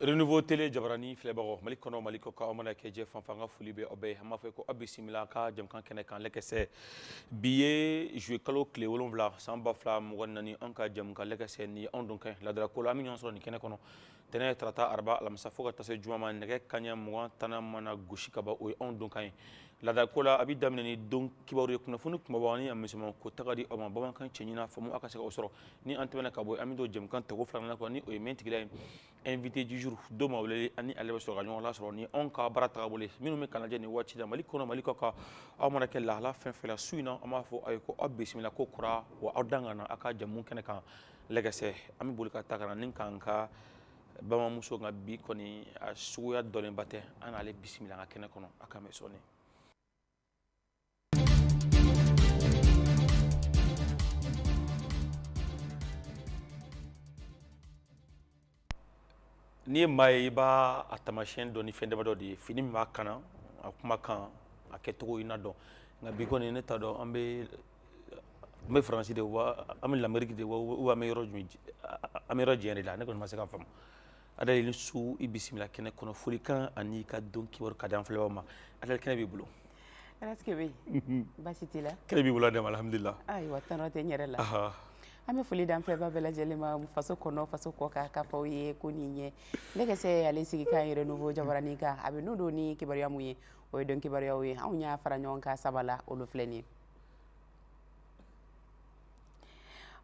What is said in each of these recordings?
Renouveau télé jabarani filɛbagaw Mali kɔnɔ Mali kɔ kan aw mana kɛ jɛ fan fan ka foli bɛ aw bɛɛ an b'a fɔ ko aw bisimila ka jamukan kɛnɛ kan lɛkɛsɛ bi ye juillet kalo tile 7 san 2024 an ka jamukan lɛkɛsɛ ni anw dun kan ladara ko la an bɛ ɲɔgɔn sɔrɔ nin kɛnɛ kɔnɔ tɛnɛ tarata araba alamisa fo ka taa se juma ma nɛgɛ kaɲɛ 20 tana mana gosi ka ban o ye anw dun kan ye ladara ko la a bɛ daminɛ ni don kibaru ye kunnafoni kumaba ni a misɛnman ko taga di aw ma bamanankan cɛ ɲina faamu aw ka se ka o sɔrɔ ni an tɛmɛna ka bɔ an bɛ don jamukan tago filanan kɔnɔ ni o ye mɛntigila ye invité du jour do ma wele ani ale bɛ sɔrɔ ka ɲɔgɔn lasɔrɔ ni anw ka baara tagabolo ye minnu bɛ ka lajɛ nin waati la Mali kɔnɔ Mali kɔ kan aw mana kɛ lahala fɛn fɛn la su in na an b'a fɔ aw ye ko aw bisimila ko kura wa aw dan ka na aw ka jamu kɛnɛ kan lɛkɛsɛ an bɛ boli ka taa ka na ni k'an ka balimamuso nka bi kɔni a suguya dɔnnenba tɛ an n'ale bisimila an ka kɛnɛ kɔnɔ a ka mɛn sɔɔni. Ni ye maa ye i b'a a taamasiyɛn dɔn ni fɛn damadɔ de ye fini min b'a kana a kumakan a kɛcogo i n'a dɔn nka bi kɔni ne t'a dɔn an bɛ faransi de wa an bɛ lamɛriki de wa ou an bɛ yɔrɔ jɛn de la ne kɔni ma se k'a faamu Adama ni su i bisimila kɛnɛ kɔnɔ folikan ani ka don kibaru ka di an filɛbagaw ma Adama kɛnɛ b'i bolo. Alaske bɛ baasi t'i la. Kɛnɛ b'i bolo Adama alhamdulilah. Ayiwa tɔnɔ tɛ n yɛrɛ la. An bɛ foli dan filɛbaa bɛɛ lajɛlen ma faso kɔnɔ faso kɔ kan k'a fɔ aw ye ko nin ɲɛ lɛkɛsɛ ale sigi kan yɛrɛ Renouveau jabarani kan a bɛ n'o don ni kibaruya mun ye o ye don kibaruyaw ye anw y'a fara ɲɔgɔn kan sabala olu filɛ nin ye.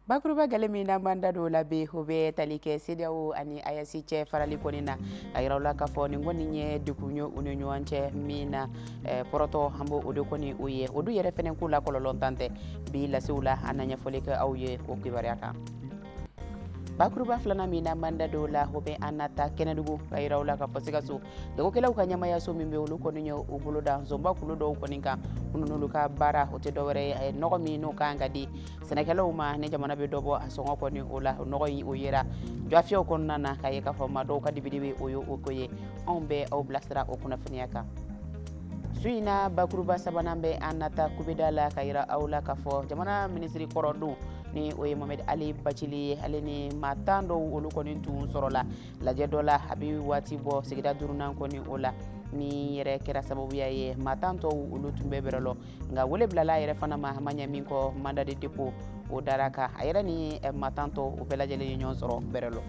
Bakuruba gale min n'an b'an da don o la bi o bɛ tali kɛ CEDEAO ani EAC cɛ farali kɔni na a yira u la k'a fɔ nin kɔni ye degun ye u ni ɲɔgɔn cɛ min na pɔrɔtɔ an b'o de kɔni o ye o dun yɛrɛ fɛnɛ k'u la kɔlɔlɔ tan tɛ bi lasew la an na ɲɛfɔli kɛ aw ye o kibaruya kan. Bakuruba filanan min n'an b'an da don o la o bɛ an nata Kɛnɛdugu ka yira u la k'a fɔ Sikaso jagokɛlaw ka ɲɛmayaso min bɛ olu kɔni ye u bolo da zonba kulu dɔw kɔni kan minnu n'olu ka baara o tɛ dɔwɛrɛ ye nɔgɔ min n'o kan ka di sɛnɛkɛlaw ma ni jamana bɛ dɔ bɔ a sɔngɔ kɔni o la nɔgɔ in o yera jɔafiyɛw kɔnɔna na k'a ye k'a fɔ maa dɔw ka dibidibi o ye o ko ye anw bɛ aw bilasira o kunnafoniya kan. Su in na bakuruba sabanan bɛ an nata kubeda la ka yira aw la k'a fɔ jamana minisiri kɔrɔ don ni o ye Mohamed Ali Bacili ye ale ni maa 10 dɔw olu kɔni tun sɔrɔla lajɛ dɔ la a bɛ waati bɔ sigida 4nan kɔni o la ni yɛrɛ kɛra sababuya ye maa 10 tɔw olu tun bɛ bɛrɛ lɔ nka wele bilala a yɛrɛ fana ma a ma ɲɛ min kɔ mandat de dépôt o dara kan a yɛrɛ ni maa 10 tɔw o bɛɛ lajɛlen ye ɲɔgɔn sɔrɔ bɛrɛ lɔ.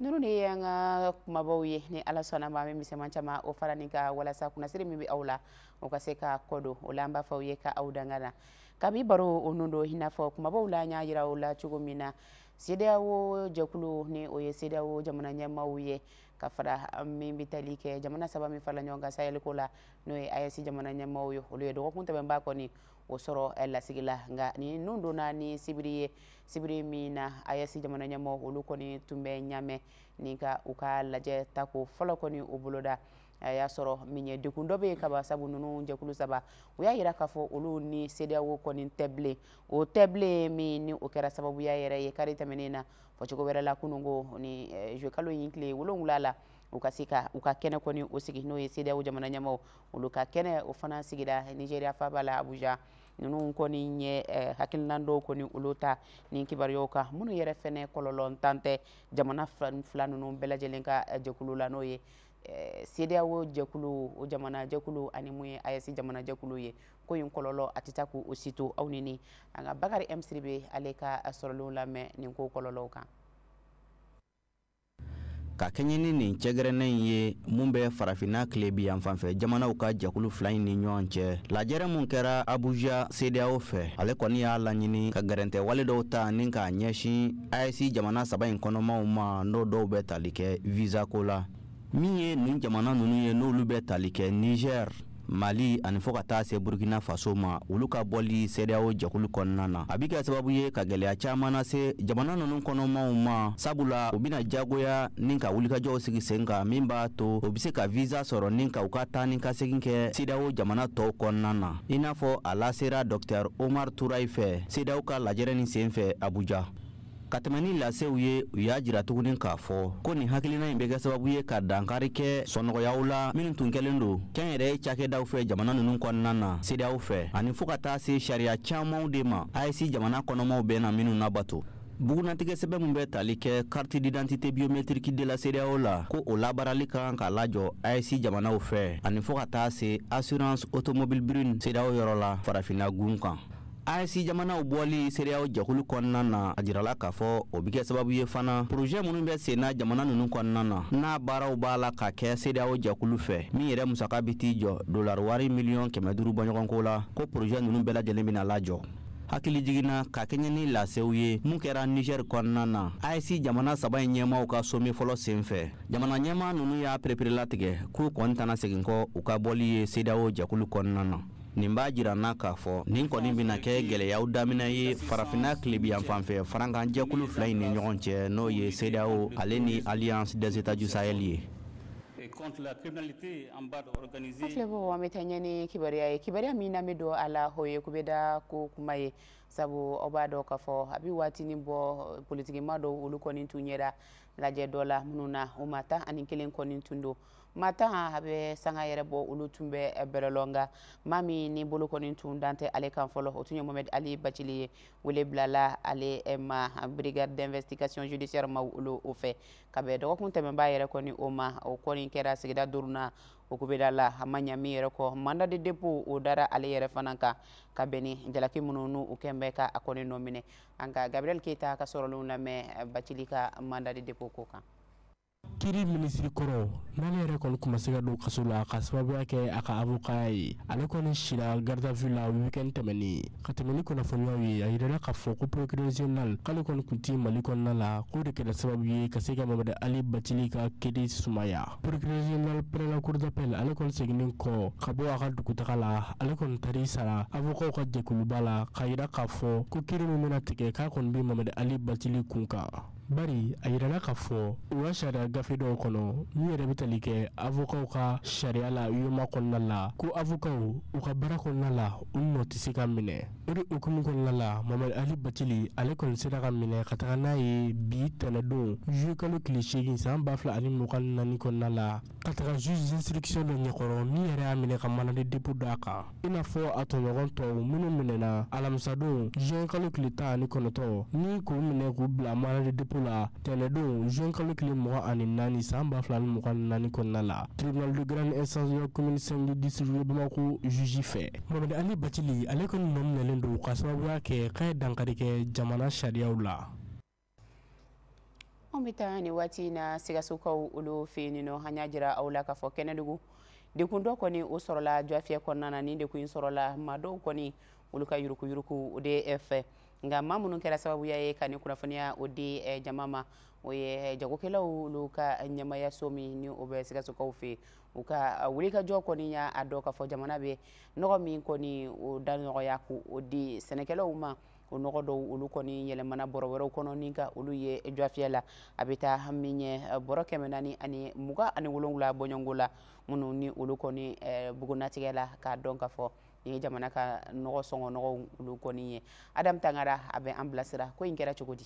Ninnu de ye an ka kumabaw ye ni Ala sɔnna ma an bɛ misɛman caman o fara nin kan walasa kunnasiri min bɛ aw la o ka se ka kɔdon o la an b'a fɔ aw ye ka aw dangana kabi baro o nun don i n'a fɔ kumabaw la an y'a yira aw la cogo min na CEDEAO jɛkulu ni o ye CEDEAO jamana ɲɛmaaw ye ka fara min bɛ tali kɛ jamana 3 min farala ɲɔgɔn kan Sahel ko la n'o ye EAC jamana ɲɛmaaw ye olu ye dɔgɔkun tɛmɛnba kɔni o sɔrɔ lasigi la nka ni nun donna ni sibiri ye sibiri min na EAC jamana ɲɛmaaw olu kɔni tun bɛ ɲamɛ ni ka u ka lajɛ tako fɔlɔ kɔni o boloda a y'a sɔrɔ min ye degun dɔ bɛ yen kaba sabu ninnu jɛkulu 3 u y'a yira k'a fɔ olu ni CEDEAO kɔni tɛ bilen o tɛ bilen min ni o kɛra sababuya yɛrɛ ye kari tɛmɛnen na fɔcogo wɛrɛ la kunun ko ni juillet kalo in tile 7 la u ka se ka u ka kɛnɛ kɔni o sigi n'o ye CEDEAO jamana ɲɛmaaw olu ka kɛnɛ o fana sigira Nigeria faaba la Abuja ninnu kɔni ye hakilina dɔw kɔni olu ta ni kibaruyaw kan minnu yɛrɛ fɛnɛ kɔlɔlɔ tan tɛ jamana fila ninnu bɛɛ lajɛlen ka jɛkulu la n'o ye CEDEAO jɛkulu o jamana jɛkulu ani mun ye EAC jamana jɛkulu ye ko in kɔlɔlɔ a tɛ taa k'o si to aw ni an ka Bakari M Sidibe ale ka sɔrɔlenw lamɛn nin ko kɔlɔlɔw kan. Ka kɛɲɛ ni nin cɛgɛrɛnɛ in ye mun bɛ farafinna tile bi yan fanfɛ jamanaw ka jɛkulu fila in ni ɲɔgɔn cɛ lajɛrɛ mun kɛra Abuja CEDEAO fɛ ale kɔni y'a laɲini ka gɛrɛntɛ wale dɔw ta ni k'a ɲɛsin EAC jamana 3 in kɔnɔmaw ma n'o dɔw bɛ tali kɛ visa ko la min ye nin jamana ninnu ye n'olu bɛ tali kɛ Niger, Mali ani fo ka taa se Burkina Faso ma olu ka bɔli CEDEAO jɛkulu kɔnɔna na. A bi kɛ sababu ye ka gɛlɛya caman na se jamana ninnu kɔnɔmaw ma sabula u bɛna jagoya ni ka wulikajɔw sigi sen kan min b'a to u bɛ se ka visa sɔrɔ ni ka u ka taa ni ka segin kɛ CEDEAO jamana tɔw kɔnɔna na. I n'a fɔ a lasera Dr Omar Touraye fɛ CEDEAO ka lajɛrɛ ni sen fɛ Abuja. Ka tɛmɛ ni lasew ye u y'a jira tuguni k'a fɔ ko nin hakilina in bɛ kɛ sababu ye ka dankari kɛ sɔnɔgɔyaw la minnu tun kɛlen don kɛnyɛrɛye cakɛdaw fɛ jamana ninnu kɔnɔna na CEDEAO fɛ ani fo ka taa se sariya camanw de ma AES jamana kɔnɔmaw bɛ na minnu labato. Bugunatigɛ sɛbɛn min bɛ tali kɛ carte d'identité biométrique de la CEDEAO la ko o labarali kan ka lajɔ AES jamanaw fɛ ani fo ka taa se assurance automobile brune CEDEAO yɔrɔ la farafinna gun kan. AES jamanaw bɔli CEDEAO jɛkulu kɔnɔna na a jirala k'a fɔ o bɛ kɛ sababu ye fana projet minnu bɛ sen na jamana ninnu kɔnɔna na n'a baaraw b'a la ka kɛ CEDEAO jɛkulu fɛ min yɛrɛ musaka bɛ t'i jɔ $1 miliyɔn 500 bɔɲɔgɔnko la ko projet ninnu bɛɛ lajɛlen bɛna lajɔ. Hakili jiginna ka kɛɲɛ ni lasew ye mun kɛra Niger kɔnɔna na AES jamana saba in ɲɛmaw ka somi fɔlɔ sen fɛ jamana ɲɛma ninnu y'a pereperelatigɛ k'u kɔni tana segin kɔ u ka bɔli ye CEDEAO jɛkulu kɔnɔna na. Nin b'a jira na k'a fɔ nin kɔni bɛna kɛ gɛlɛyaw daminɛ ye farafinna kilebiyan fanfɛ farankan jɛkulu fila in ni ɲɔgɔn cɛ n'o ye CEDEAO ale ni Alliance des États du Sahel ye. Contre la criminalité en bande organisée. Aflebo ametanyani kibaria mina medo ala hoye kubeda ko kumaye sabu obado kafo abi watini bo politiki mado ulu koni tunyera laje dola mununa umata ani kelen koni tundo mata habe sanga yere bo ulu tumbe berelonga mami ni bolo koni tundante ale kan folo otunyo Mohamed Ali Bachili wele blala ale ma brigade d'investigation judiciaire ma ulu ofe kabe do kun temba yere koni oma o koni kera sigida duruna o kubeda la amanya mi yere ko mandat de dépôt o dara ale yere fananka kabeni jalaki mununu o kembe ka akoni nomine anga Gabriel Keita ka sorolu na me Bachili ka mandat de dépôt ko kan kiri ministre koro n'ale yɛrɛ kɔni kuma se ka don kaso la ka sababuya kɛ a ka avocat ye ale kɔni sira garde à vue la weekend tɛmɛni ka tɛmɛ ni kunnafoniyaw ye a yirala k'a fɔ ko procureur général k'ale kɔni kun ti Mali kɔnɔna la k'o de kɛra sababu ye ka se ka Mohamed Ali Bachili ka kedi sumaya procureur général près la cour d'appel ale kɔni seginen kɔ ka bɔ a ka dugutaga la ale kɔni tari sara avocat ka jɛkuluba la ka yira k'a fɔ ko kiri min bɛna tigɛ k'a kɔni bɛ Mohamed Ali Bachili kun kan bari a yirala k'a fɔ u ka sariya gafe dɔw kɔnɔ min yɛrɛ bɛ tali kɛ avocat ka sariya la UEMOA kɔnɔna la ko avocat u ka baara kɔnɔna la u nɔ tɛ se ka minɛ o de hukumu kɔnɔna la Mohamed Ali Bachili ale kɔni sera ka minɛ ka taga n'a ye bi tɛnɛdon juillet kalo tile 8 san 2024 kɔnɔna la ka taga juge d'instruction dɔ ɲɛkɔrɔ min yɛrɛ y'a minɛ ka mandat de dépôt d'a kan i n'a fɔ a tɔɲɔgɔn tɔw minnu minɛna alamisadon juin kalo tile 19 ni k'u minɛ k'u bila mandat de dépôt la tɛnɛdon juin kalo tile 24 san 2024 kɔnɔna la tribunal de grande instance de la commune 5 du district de Bamako juge fɛ Mohamed Ali Bachili ale kɔni nɔ minɛlen don ka sababuya kɛ k'a ye dankari kɛ jamana sariyaw la. On bɛ taa ni waati na Sikasokaw olu fɛ yen nɔ an y'a jira aw la k'a fɔ Kɛnɛdugu dekun dɔ kɔni o sɔrɔla Joafiyɛ kɔnɔna na ni dekun in sɔrɔla maa dɔw kɔni olu ka yurukuyuruku o de fɛ nka maa minnu kɛra sababuya ye ka ni kunnafoniya o di jama ma o ye jagokɛlaw olu ka ɲɛmayaso min ni o bɛ Sikasokaw fɛ u ka wulikajɔ kɔni y'a dɔn k'a fɔ jamana bɛ nɔgɔ min kɔni o da nɔgɔya k'o di sɛnɛkɛlaw ma o nɔgɔ dɔw olu kɔni yɛlɛmana bɔrɔ wɛrɛw kɔnɔ ni ka olu ye Joafiyɛ la a bɛ taa min ɲɛ bɔrɔ 427 bɔɲɔngo la minnu ni olu kɔni bugunatigɛ la k'a dɔn k'a fɔ ni ye jamana ka nɔgɔ sɔngɔ nɔgɔw olu kɔni ye Adam Tangara a bɛ an bilasira ko in kɛra cogo di.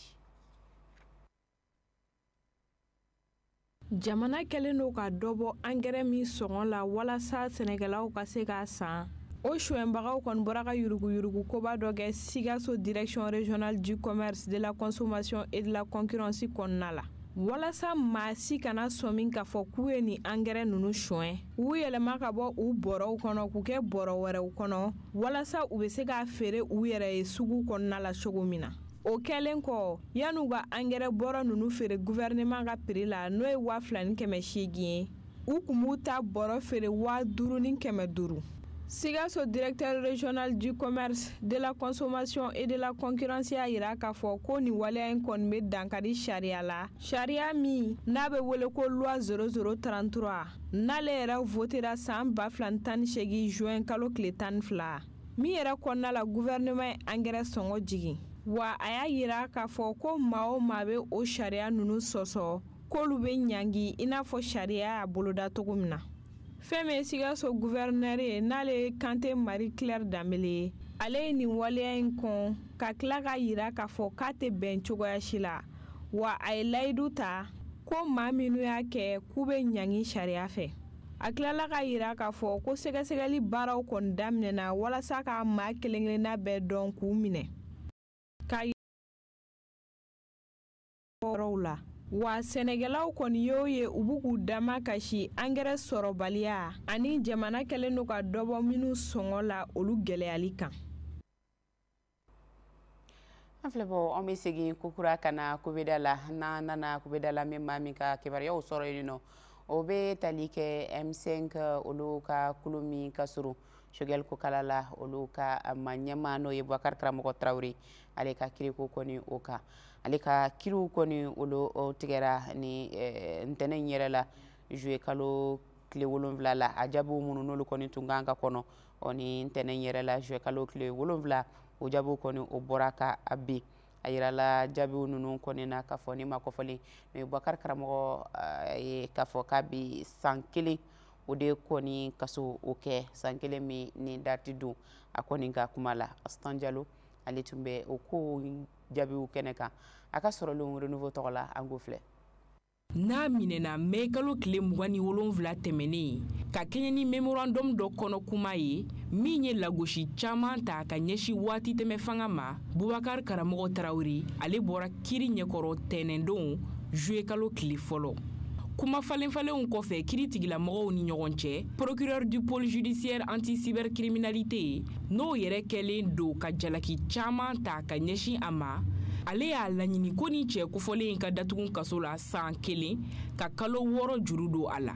Jamana kɛlen don ka dɔbɔ angɛrɛ min sɔngɔ la walasa sɛnɛkɛlaw ka se k'a san o suɛnbagaw kɔni bɔra ka yuruguyurugu koba dɔ kɛ Sikaso direction régionale du commerce de la consommation et de la concurrence kɔnɔna la walasa maa si kana sɔn min k'a fɔ k'u ye nin angɛrɛ ninnu suɛn u yɛlɛma ka bɔ u bɔrɔw kɔnɔ k'u kɛ bɔrɔ wɛrɛw kɔnɔ walasa u bɛ se k'a feere u yɛrɛ ye sugu kɔnɔna la cogo min na o kɛlen kɔ yan'u ka angɛrɛ bɔrɔ ninnu feere gouvernement ka prix la n'o ye 2800 ye u kun b'u ta bɔrɔ feere 5500 Sigaso, directeur régional du commerce, de la consommation et de la concurrence y'a yira k'a fɔ ko ni waleya in kɔni bɛ dankari sariya la. Sariya min n'a bɛ wele ko loi 0033 n'ale yɛrɛ votera san 2018 juin kalo tile 12 min yɛrɛ kɔnɔna la gouvernement ye angɛrɛ sɔngɔ jigin. Wa a y'a yira k'a fɔ ko maa o maa bɛ o sariya ninnu sɔsɔ k'olu bɛ ɲangi i n'a fɔ sariya y'a boloda cogo min na. Fɛn Sigaso gouverneur ye n'ale Kante Marie Claire Dambele ale ye nin waleya in kɔn ka tila ka yira k'a fɔ k'a tɛ bɛn cogoya si la wa a ye layidu ta ko maa minnu y'a kɛ k'u bɛ ɲangi sariya fɛ. A tilala ka yira k'a fɔ ko sɛgɛsɛgɛli baaraw kɔni daminɛna walasa ka maa kelen-kelenna bɛɛ dɔn k'u minɛ. K'a yɔrɔw la. Wa Sɛnɛgɛlaw kɔni y'o ye u b'u k'u dama kasi angɛrɛ sɔrɔbaliya ani jamana kɛlen do ka dɔbɔ minnu sɔngɔ la olu gɛlɛyali kan. An filɛ bɔ an bɛ segin kokura ka na kubeda la n'an nana kubeda la min maa min ka kibaruyaw sɔrɔ yen nɔ o bɛ tali kɛ M5 olu ka kulu min ka surun Choguel Kokala la olu ka ɲɛmaa n'o ye Boubacar Karamɔgɔ Traoré ale ka kiriko kɔni o kan. Ale ka kiriw kɔni olu tigɛra ni ntɛnɛn in yɛrɛ la juillet kalo tile 7 la a jaabiw minnu n'olu kɔni tun kan ka kɔnɔ ni ntɛnɛn in yɛrɛ la juillet kalo tile 7 o jaabiw kɔni o bɔra ka bin a yirala jaabiw ninnu kɔni na k'a fɔ ni ma kɔfɔlen n'o ye Boubacar Karamɔgɔ ye k'a fɔ k'a bi san 1 o de kɔni kaso o kɛ san 1 min ni dati dun a kɔni ka kuma la Astan Jalo ale tun bɛ o ko jaabiw kɛnɛ kan a ka sɔrɔlen renouveau tɔgɔ la an k'o filɛ. N'a minɛna mai kalo tile 27 tɛmɛnen ka kɛɲɛ ni memorandum dɔ kɔnɔ kuma ye min ye lagosi caman ta ka ɲɛsin waati tɛmɛ fanga ma Boubacar Karamɔgɔ Traoré ale bɔra kiri ɲɛkɔrɔ tɛnɛndon juillet kalo tile fɔlɔ. Kuma falenfalenw kɔfɛ kiri tigilamɔgɔw ni ɲɔgɔn cɛ procureur du pôle judiciaire anti-cybercriminalité n'o yɛrɛ kɛlen do ka jalaki caman ta ka ɲɛsin a ma ale y'a laɲini ko ni cɛ kofɔlen ka datugun kaso la san 1 ka kalo 6 juru don a la.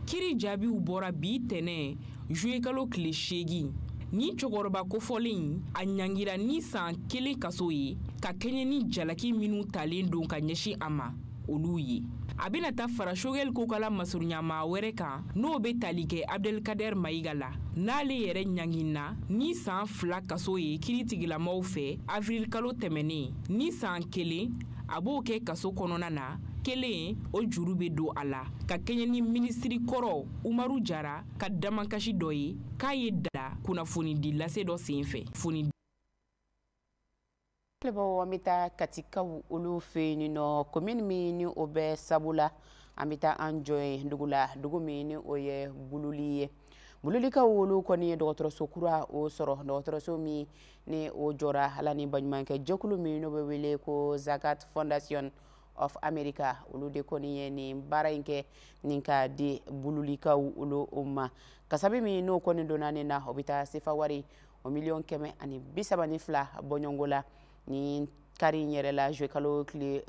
Kiri jaabiw bɔra bi tɛnɛn juillet kalo tile 8 ni cɛkɔrɔba kofɔlen a ɲangira ni san 1 kaso ye ka kɛɲɛ ni jalaki minnu talen don ka ɲɛsin a ma olu ye. A bɛna ta fara Choguel Kokala masuruɲama wɛrɛ kan n'o bɛ tali kɛ Abdelkader Maïga la n'ale yɛrɛ ɲangina ni san 2 kaso ye kiritigilamɔgɔw fɛ avril kalo tɛmɛnen ni san 1 a b'o kɛ kaso kɔnɔna na 1 o juru bɛ don a la ka kɛɲɛ ni minisiri kɔrɔ Umaru Jara ka damakasi dɔ ye k'a ye da kunnafonidi lase dɔ senfɛ fonidi. An bɛ taa Katikaw olu fɛ yen nɔ commune min ni o bɛ Sabula an bɛ taa an jɔ yen dugu la dugu min ni o ye Bululi ye Bululikaw olu kɔni ye dɔgɔtɔrɔso kura o sɔrɔ dɔgɔtɔrɔso min ni o jɔra ala ni baɲumankɛ jɛkulu min n'o bɛ wele ko Zakat Foundation of America olu de kɔni ye nin baara in kɛ nin ka di Bululikaw olu ma kasabi min n'o kɔni donna nin na o bɛ taa sefa wari o $132 bɔɲɔngo la ni kari yɛrɛ la juillet kalo tile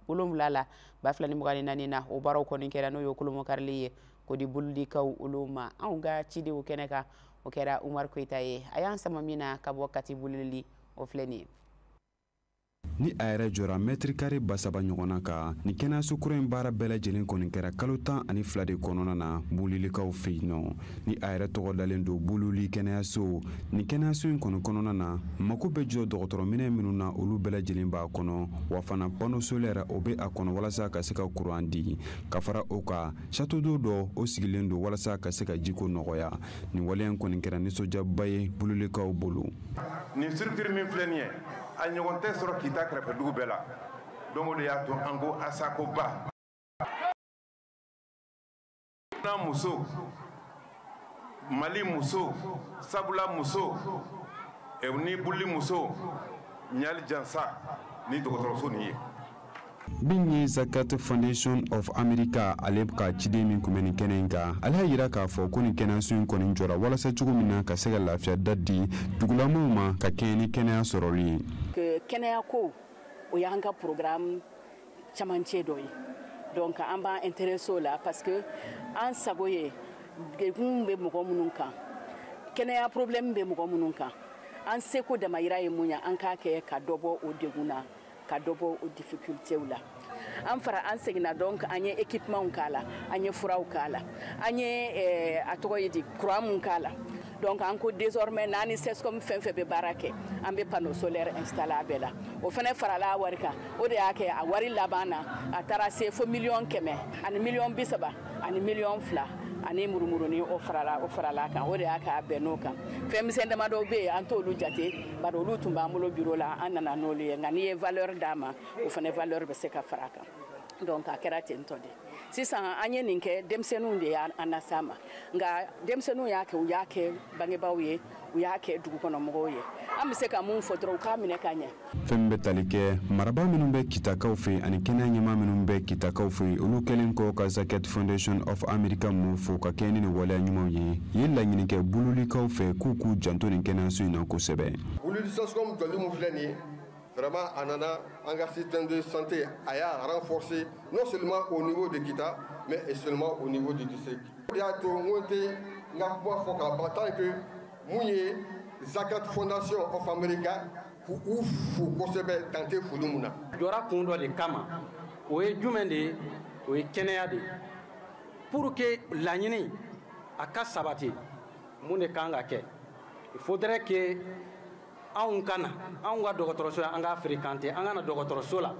7 la 2024 na o baaraw kɔni kɛra n'o ye kolomo karili ye ko di Bululikaw olu ma anw ka cidenw kɛnɛ kan o kɛra Umar Koyita ye a y'an sama min na ka bɔ Kati Bululi o filɛ nin ye. Ni a yɛrɛ jɔra mètre carré 3000 ɲɔgɔnna kan ni kɛnɛyaso kura in baara bɛɛ lajɛlen kɔni kɛra kalo 12 de kɔnɔna na Bululikaw fɛ yen nɔ ni a yɛrɛ tɔgɔ dalen don Bululi kɛnɛyaso ni kɛnɛyaso in kɔnɔna na mako bɛ jɔ dɔgɔtɔrɔminɛ minnu na olu bɛɛ lajɛlen b'a kɔnɔ wa fana panneau solaire o bɛ a kɔnɔ walasa ka se ka courant di ka fara o kan château d'eau dɔ o sigilen don walasa ka se ka jiko nɔgɔya ni waleya in kɔni kɛra nisɔndiyaba ye Bululikaw bolo. Ni structure min filɛ nin ye a ɲɔgɔn tɛ sɔrɔ k'i ta kɛrɛfɛ dugu bɛɛ la donc o de y'a to an ko Asako ba na muso Mali muso Sabula muso ni Bululi muso Ɲali Jansa ni dɔgɔtɔrɔso nin ye. Min ye Zakat Foundation of America ale ka ciden min kun bɛ nin kɛnɛ in kan ale y'a yira k'a fɔ ko nin kɛnɛyaso in kɔni jɔra walasa cogo min na ka se ka lafiya da di dugulamɔgɔw ma ka kɛɲɛ ni kɛnɛya sɔrɔli ye. Kɛnɛya ko o y'an ka programme camancɛ dɔ ye donc an b'an intéressé o la parce que an sago ye degun bɛ mɔgɔ minnu kan kɛnɛya problème bɛ mɔgɔ minnu kan an seko damayira ye mun ye an k'a kɛ ka dɔ bɔ o degun na ka dɔ bɔ o difficultéw la an fara an seginna donc an ye équipement k'a la an ye furaw k'a la an ye a tɔgɔ ye di courant mun k'a la donc an ko désormais n'an ni SESCOM fɛn fɛn bɛ baara kɛ an bɛ panneau solaire installé a bɛɛ la o fana farala a wari kan o de y'a kɛ a wari laban na a taara se fo 1,100,000 ani 1,30,000 ani 2,000,000 ani murumuruni o farala kan o de y'a kɛ a bɛn n'o kan fɛn misɛn dama dɔw bɛ yen an t'olu jate bari olu tun b'an bolo bureau la an nana n'olu ye nka n'i ye valeur d'a ma o fana valeur bɛ se ka fara a kan donc a kɛra ten tɔ de sisan an ye nin kɛ denmisɛnninw de y'an nas'a ma nka denmisɛnninw y'a kɛ u y'a kɛ bangebaaw ye u y'a kɛ dugukɔnɔmɔgɔw ye an bɛ se ka mun fɔ dɔrɔn u k'a minɛ ka ɲɛ fɛn bɛ tali kɛ marabaa minnu bɛ kitakaw fɛ ani kɛnɛya ɲɛmaa minnu bɛ kitakaw fɛ olu kɛlen kɔ ka Zakat Foundation of America mun fo ka kɛ ni waleya ɲumanw ye ye laɲini kɛ bululikaw fɛ k'u janto nin kɛnɛyaso in na kosɛbɛ bululi SESCOM jɔli mun filɛ nin ye vraiment a nana an ka système de santé a y'a renforcer non seulement au niveau de Kita mais également au niveau du district. Il y a tout monté n'a pas fort qu'à tant que mouillé Zakat Foundation of America pour kosɛbɛ tante fulu mun na. Jɔra kun dɔ de kama o ye jumɛn de ye o ye kɛnɛya de pour que laɲini a ka sabati mun de kan ka kɛ il faudrait que anw kana anw ka dɔgɔtɔrɔso an ka fréquenter an kana dɔgɔtɔrɔso la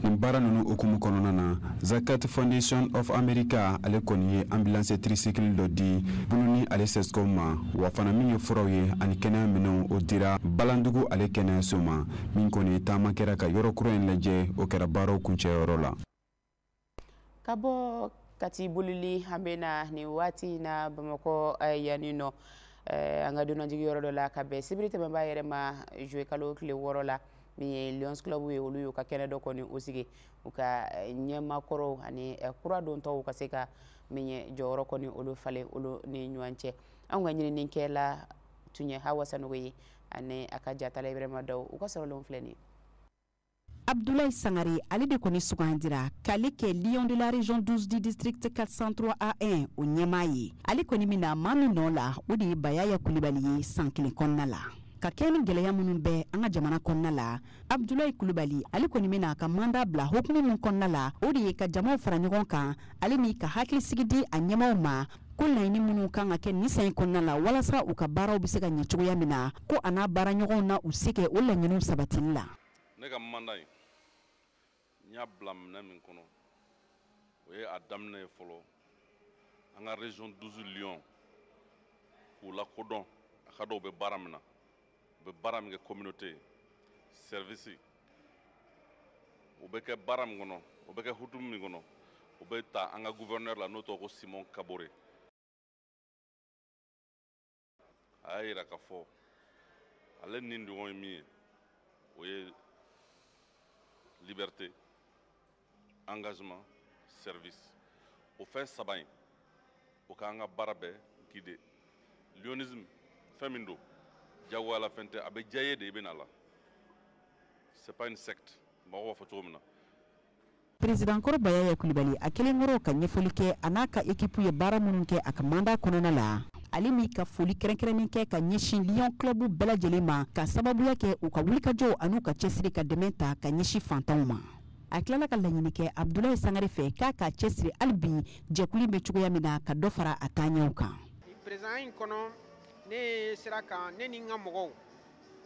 nin baara ninnu okumu kɔnɔna na Zakat Foundation of America ale kɔni ye ambulance tricycle dɔ di bulu ni ale SESCOM ma wa fana min ye furaw ye ani kɛnɛya minɛnw o dira Balandugu ale kɛnɛyaso ma min kɔni taama kɛra ka yɔrɔ kura in lajɛ o kɛra baaraw kuncɛyɔrɔ la ka bɔ kati bolili an bɛna nin waati na Bamakɔ yanni nɔ an ka donnajigi yɔrɔ dɔ la ka bɛn sibiri tɛmɛnbaa yɛrɛ ma jouer kalo tile 6 la min ye Lions Club ye olu y'u ka kɛnɛ dɔ kɔni o sigi u ka ɲɛmakɔrɔw ani kura dontɔw ka se ka min ye jɔyɔrɔ kɔni olu falen olu ni ɲɔgɔn cɛ an ka ɲininikɛla tun ye Hawa Sanogo ye ani a ka jatala Ibrahima Daw u ka sɔrɔlenw filɛ nin Abdoulaye Sangare, ale de kɔni sugandira k'ale kɛ Lion de la région 12 du district 403 A1 o ɲɛmaa ye. Ale kɔni mina maa min nɔ la o de ye Bayaya Kulibali ye san kelen kɔnɔna la. Ka kɛ ni gɛlɛya minnu bɛ an ka jamana kɔnɔna la, Abdoulaye Kulibali ale kɔni mina a ka mandat bila hukumu min kɔnɔna la o de ye ka jamaw fara ɲɔgɔn kan ale ni ka hakilisigi di a ɲɛmaaw ma ko laɲini minnu kan ka kɛ nin san in kɔnɔna la walasa u ka baaraw bɛ se ka ɲɛ cogoya min na ko a n'a baara ɲɔgɔnw na u se kɛ o laɲiniw sabatili la. Ne ka mandat in n y'a bila minɛn min kɔnɔ o ye a daminɛ ye fɔlɔ an ka région 12 Lyon k'u lakodɔn a ka dɔn u bɛ baara min na u bɛ baara min kɛ communauté service u bɛ kɛ baara min kɔnɔ u bɛ kɛ hutumu min kɔnɔ u bɛ ta an ka gouverneur la n'o tɔgɔ ko Simon Kabore a y'a yira k'a fɔ ale ni ɲɔgɔn ye min ye o ye liberté engagement service o fɛn saba in o k'an ka baara bɛɛ guider lionisme fɛn min don jagoyala fɛn tɛ a bɛ diya i ye de i bɛ na la c'est pas une secte mɔgɔw b'a fɔ cogo min na. Président kɔrɔ Bayaya Kulibali a kelen kɔrɔ ka ɲɛfɔli kɛ a n'a ka équipe ye baara minnu kɛ a ka mandat kɔnɔna la. Ale mi ka foli kɛrɛnkɛrɛnnen kɛ ka ɲɛsin Lion Club bɛɛ lajɛlen ma ka sababuya kɛ u ka wulikajɔw an'u ka cɛsiri ka dɛmɛ ta ka ɲɛsin fantanw ma. A tilala ka laɲini kɛ Abdoulaye Sangare fɛ k'a ka cɛsiri hali bi jɛkulu bɛ cogoya min na ka dɔ fara a taaɲɛw kan. Président in kɔnɔ ne sera ka ne ni n ka mɔgɔw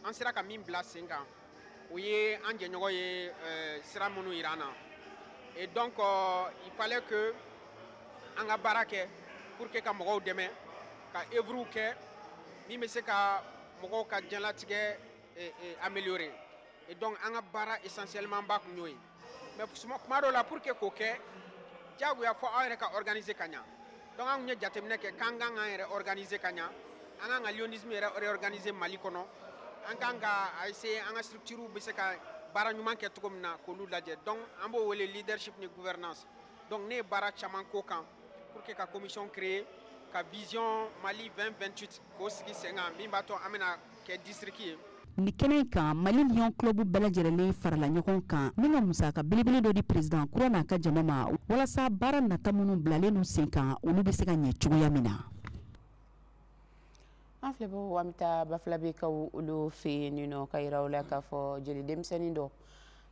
an sera ka min bila sen kan o ye an jɛɲɔgɔn ye sira minnu yira an na et donc il fallait que an ka baara kɛ pour que ka mɔgɔw dɛmɛ ka œuvre kɛ min bɛ se ka mɔgɔw ka diɲɛlatigɛ améliorer et donc an ka baara essentiellement ba kun y'o ye mais kuma dɔw la pour que k'o kɛ diyagoya fɔ aw yɛrɛ ka organiser ka ɲa donc an kun ye jateminɛ kɛ k'an kan k'an yɛrɛ organiser ka ɲa an kan ka lionisme yɛrɛ réorganiser Mali kɔnɔ an kan ka essayer an ka structure bɛ se ka baara ɲuman kɛ cogo min na k'olu lajɛ donc an b'o wele leadership ni gouvernance donc ne ye baara caman k'o kan pour que ka commission créer ka vision Mali 2028 k'o sigi sen kan min b'a to an bɛna kɛ district ye. Ni kɛnɛ in kan Mali Lion Club bɛɛ lajɛlen farala ɲɔgɔn kan min ka musaka belebele dɔ di président kura n'a ka jama ma walasa baara nata minnu bilalen n'u sen kan olu bɛ se ka ɲɛ cogoya min na. an filɛ bɔ an bɛ taa bafilabekaw olu fɛ yen nɔ ka yira u la k'a fɔ jeli denmisɛnnin dɔ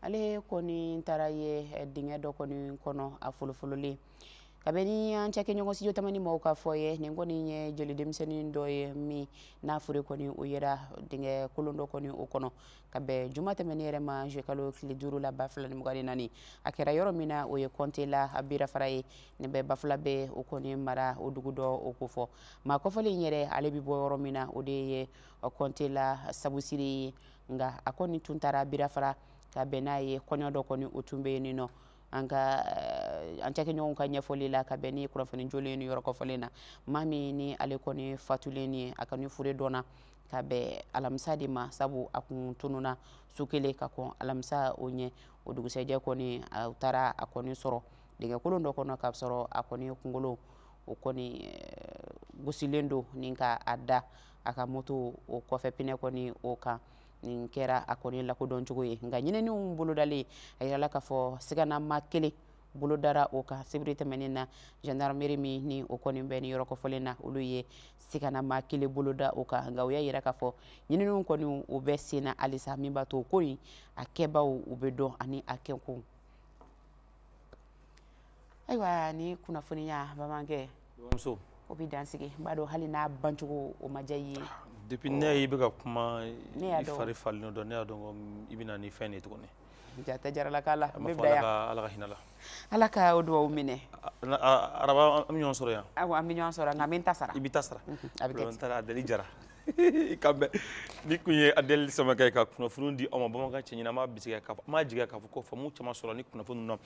ale kɔni taara ye dingɛ dɔ kɔni kɔnɔ a folofololen ka bɛn ni an cɛkɛɲɔgɔn studio tamani maaw ka fɔ ye nin kɔni ye jeli denmisɛnnin dɔ ye min n'a fɔra kɔni o yera dingɛ kolon dɔ kɔni o kɔnɔ ka bɛn juma tɛmɛnen yɛrɛ ma juillet kalo tile 5 la 2024 a kɛra yɔrɔ min na o ye Kɔnte la a birafara ye nin bɛ bafula bɛ o kɔni mara o dugu dɔ o ko fɔ maa kɔfɔlen yɛrɛ ale bɛ bɔ yɔrɔ min na o de ye Kɔnte la Sabusire ye nka a kɔni tun taara birafara ka bɛn n'a ye kɔɲɔ dɔ kɔni o tun bɛ yen nɔ an cɛkɛɲɔgɔnw ka ɲɛfɔli la ka bɛn ni kunnafoni jolen ni yɔrɔ kɔfɔlen na maa min ni ale kɔni fatulen ye a kɔni fure dɔnna ka bɛn alamisa de ma sabu a kun tununa su kelen ka kɔn alamisa o ɲɛ o dugusɛjɛ kɔni a taara a kɔni sɔrɔ dingɛ kolon dɔ kɔnɔ k'a sɔrɔ a kɔni kunkolo o kɔni gosilen don ni ka a da a ka moto o kɔfɛ pinɛ kɔni o kan nin kɛra a kɔni lakodɔn cogo ye nka ɲininiw bolodalen a yirala k'a fɔ siganama kelen bolodara o kan sibiri tɛmɛnen na gendarmerie min ni o kɔni bɛ ni yɔrɔ kɔfɔlen na olu ye siganama kelen boloda o kan nka u y'a yira k'a fɔ ɲininiw kɔni u bɛ sen na halisa min b'a to ko in a kɛbaw u bɛ dɔn ani a kɛko ayiwa ni kunnafoniya bamanankɛ o bɛ dansigi n b'a dɔn hali n'a bancogo o ma diya i ye depuis ne y'i bɛ ka kuma i fari falen dɔn ne y'a dɔn ko i bɛna ni fɛn de tuguni jata jarala k'ala n b'a fɔ ala ka hinɛ la ala ka o duwawu minɛ araba an bɛ ɲɔgɔn sɔrɔ yan awɔ an bɛ ɲɔgɔn sɔrɔ nka n bɛ n ta sara i bɛ ta sara a bɛ kɛ n taara Adɛli Jara i ka bɛn ni kun ye Adɛli Samakɛ ka kunnafoni di aw ma bamanankan cɛ ɲina an b'a bisigi k'a fɔ an b'a jigiya k'a fɔ ko faamu caman sɔrɔ ni kunnafoni ninnu na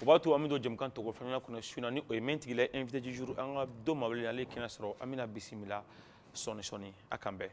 o b'a to an bɛ don jɛmukan tɔgɔ filanan kɔnɔ su in na ni o ye min tigi la invité du jour an ka don mabɔlen ale ye kɛnɛ sɔrɔ an bɛna bisimila sɔɔni sɔɔni a kan bɛn